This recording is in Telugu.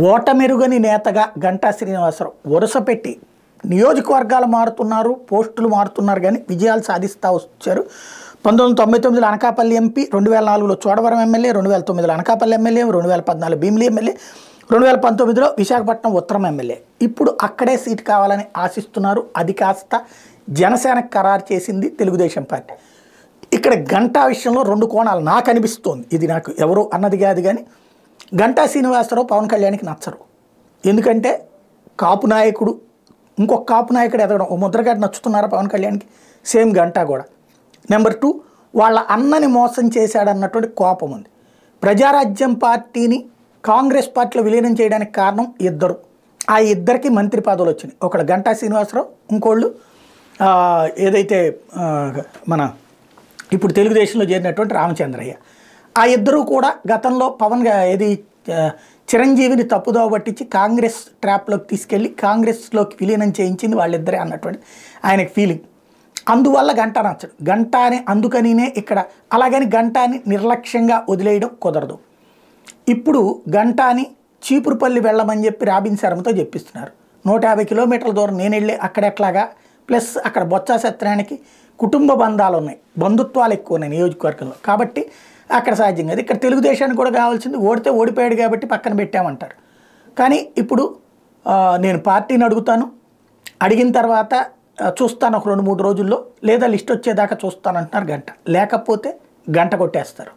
ఓటమెరుగని నేతగా గంటా శ్రీనివాసరావు వరుస పెట్టి నియోజకవర్గాలు మారుతున్నారు, పోస్టులు మారుతున్నారు, కానీ విజయాలు సాధిస్తూ వచ్చారు. 1999లో అనకాపల్లి ఎంపీ, 2004లో చోడవరం ఎమ్మెల్యే, 2009లో అనకాపల్లి ఎమ్మెల్యే, 2014 భీమిలి ఎమ్మెల్యే, 2019లో విశాఖపట్నం ఉత్తరం ఎమ్మెల్యే. ఇప్పుడు అక్కడే సీటు కావాలని ఆశిస్తున్నారు. అది కాస్త జనసేనకు ఖరారు చేసింది తెలుగుదేశం పార్టీ. ఇక్కడ గంటా విషయంలో రెండు కోణాలు నాకు అనిపిస్తోంది. ఇది నాకు ఎవరు అన్నది కాదు, కానీ గంటా శ్రీనివాసరావు పవన్ కళ్యాణ్కి నచ్చరు. ఎందుకంటే కాపు నాయకుడు, ఇంకొక కాపు నాయకుడు ఎదగడం, ఓ ముద్రగడ్డ నచ్చుతున్నారా పవన్ కళ్యాణ్కి? సేమ్ గంటా కూడా. నెంబర్ 2, వాళ్ళ అన్నని మోసం చేశాడన్నటువంటి కోపం ఉంది. ప్రజారాజ్యం పార్టీని కాంగ్రెస్ పార్టీలో విలీనం చేయడానికి కారణం ఇద్దరు. ఆ ఇద్దరికి మంత్రి పదవులు వచ్చినాయి. ఒకళ్ళు గంటా శ్రీనివాసరావు, ఇంకోళ్ళు ఏదైతే మన ఇప్పుడు తెలుగుదేశంలో చేరినటువంటి రామచంద్రయ్య. ఆ ఇద్దరు కూడా గతంలో చిరంజీవిని తప్పుదోవ పట్టించి కాంగ్రెస్ ట్రాప్లోకి తీసుకెళ్ళి కాంగ్రెస్లోకి విలీనం చేయించింది వాళ్ళిద్దరే అన్నటువంటి ఆయనకి ఫీలింగ్. అందువల్ల గంటా నచ్చడు. గంటాని అందుకనినే ఇక్కడ అలాగని గంటాని నిర్లక్ష్యంగా వదిలేయడం కుదరదు. ఇప్పుడు గంటాని చీపురుపల్లి వెళ్ళమని చెప్పి రాబిన్ శర్మతో చెప్పిస్తున్నారు. 150 కిలోమీటర్ల దూరం నేను వెళ్ళి అక్కడెట్లాగా, ప్లస్ అక్కడ బొత్స సత్యనారాయణకి కుటుంబ బంధాలు ఉన్నాయి, బంధుత్వాలు ఎక్కువ ఉన్నాయి నియోజకవర్గంలో, కాబట్టి అక్కడ సాధ్యం కాదు. ఇక్కడ తెలుగుదేశానికి కూడా కావాల్సింది ఓడితే ఓడిపోయాడు కాబట్టి పక్కన పెట్టామంటారు. కానీ ఇప్పుడు నేను పార్టీని అడుగుతాను, అడిగిన తర్వాత చూస్తాను ఒక 2-3 రోజుల్లో, లేదా లిస్ట్ వచ్చేదాకా చూస్తాను అంటున్నారు గంట. లేకపోతే గంట కొట్టేస్తారు.